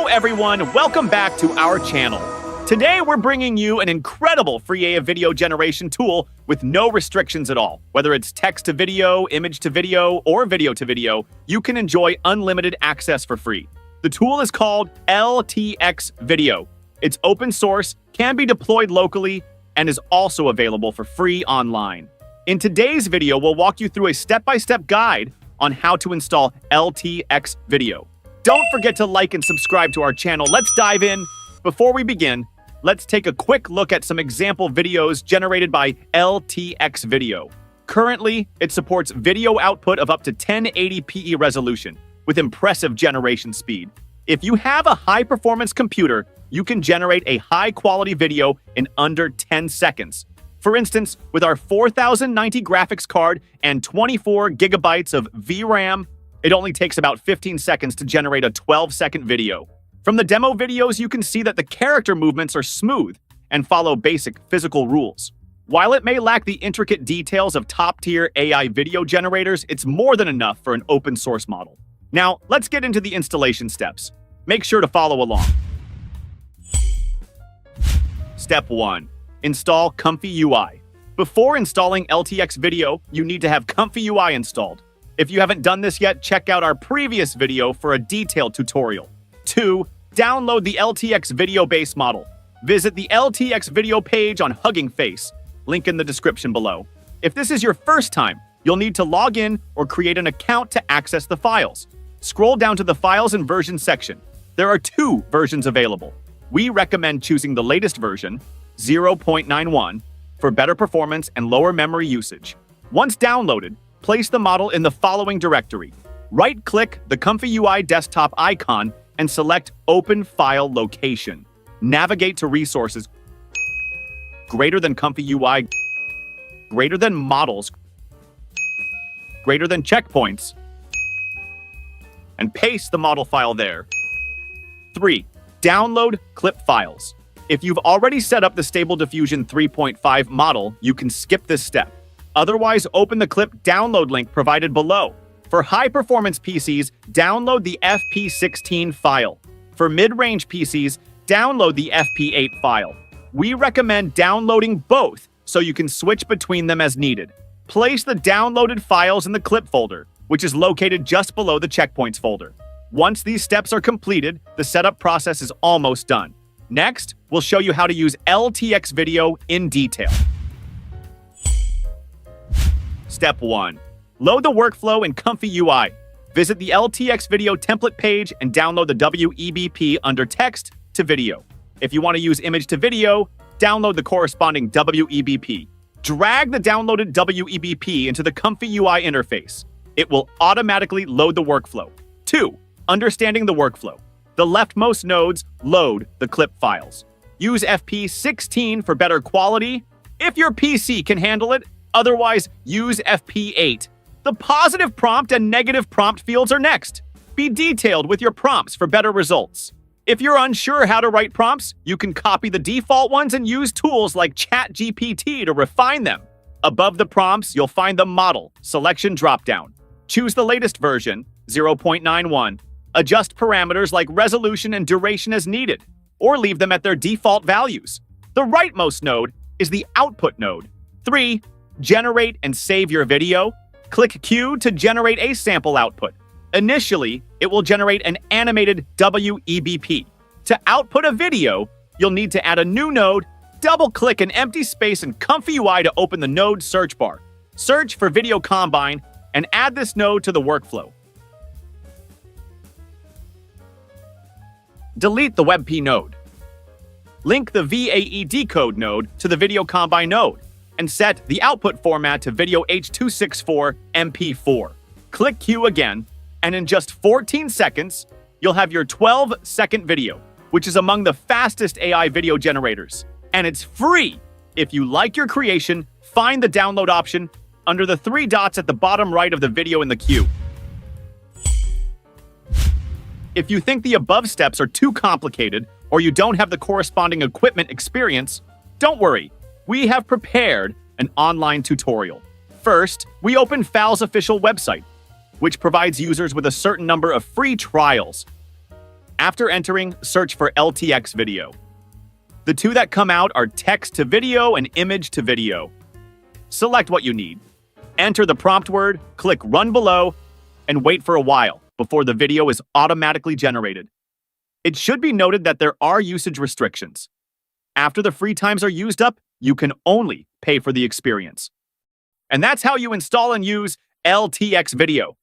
Hello everyone, welcome back to our channel. Today we're bringing you an incredible free AI video generation tool with no restrictions at all. Whether it's text to video, image to video, or video to video, you can enjoy unlimited access for free. The tool is called LTX-Video. It's open source, can be deployed locally, and is also available for free online. In today's video, we'll walk you through a step-by-step guide on how to install LTX-Video. Don't forget to like and subscribe to our channel. Let's dive in. Before we begin, let's take a quick look at some example videos generated by LTX-Video. Currently, it supports video output of up to 1080p resolution with impressive generation speed. If you have a high-performance computer, you can generate a high-quality video in under 10 seconds. For instance, with our 4090 graphics card and 24 gigabytes of VRAM, it only takes about 15 seconds to generate a 12-second video. From the demo videos, you can see that the character movements are smooth and follow basic physical rules. While it may lack the intricate details of top-tier AI video generators, it's more than enough for an open-source model. Now, let's get into the installation steps. Make sure to follow along. Step 1. Install Comfy UI. Before installing LTX-Video, you need to have Comfy UI installed. If you haven't done this yet, check out our previous video for a detailed tutorial. 2. Download the LTX-Video base model. Visit the LTX-Video page on Hugging Face, link in the description below. If this is your first time, you'll need to log in or create an account to access the files. Scroll down to the Files and Versions section. There are 2 versions available. We recommend choosing the latest version, 0.91, for better performance and lower memory usage. Once downloaded, place the model in the following directory. Right-click the Comfy UI desktop icon and select Open File Location. Navigate to Resources, greater than Comfy UI, greater than Models, greater than Checkpoints, and paste the model file there. 3. Download clip files. If you've already set up the Stable Diffusion 3.5 model, you can skip this step. Otherwise, open the clip download link provided below. For high-performance PCs, download the FP16 file. For mid-range PCs, download the FP8 file. We recommend downloading both so you can switch between them as needed. Place the downloaded files in the clip folder, which is located just below the checkpoints folder. Once these steps are completed, the setup process is almost done. Next, we'll show you how to use LTX-Video in detail. Step 1. Load the workflow in Comfy UI. Visit the LTX-Video template page and download the WEBP under Text to Video. If you want to use Image to Video, download the corresponding WEBP. Drag the downloaded WEBP into the Comfy UI interface. It will automatically load the workflow. 2. Understanding the workflow. The leftmost nodes load the clip files. Use FP16 for better quality, if your PC can handle it. Otherwise, use FP8. The positive prompt and negative prompt fields are next. Be detailed with your prompts for better results. If you're unsure how to write prompts, you can copy the default ones and use tools like ChatGPT to refine them. Above the prompts, you'll find the model selection dropdown. Choose the latest version, 0.91. Adjust parameters like resolution and duration as needed, or leave them at their default values. The rightmost node is the output node. 3. Generate and save your video. Click Q to generate a sample output. Initially, it will generate an animated WEBP. To output a video, you'll need to add a new node, double-click an empty space in Comfy UI to open the node search bar. Search for Video Combine and add this node to the workflow. Delete the WebP node. Link the VAE decode node to the Video Combine node and set the output format to Video H.264 MP4. Click Q again, and in just 14 seconds, you'll have your 12-second video, which is among the fastest AI video generators. And it's free! If you like your creation, find the download option under the 3 dots at the bottom right of the video in the queue. If you think the above steps are too complicated or you don't have the corresponding equipment experience, don't worry. We have prepared an online tutorial. First, we open FAL's official website, which provides users with a certain number of free trials. After entering, search for LTX-Video. The two that come out are text to video and image to video. Select what you need. Enter the prompt word, click Run below, and wait for a while before the video is automatically generated. It should be noted that there are usage restrictions. After the free times are used up, you can only pay for the experience. And that's how you install and use LTX-Video.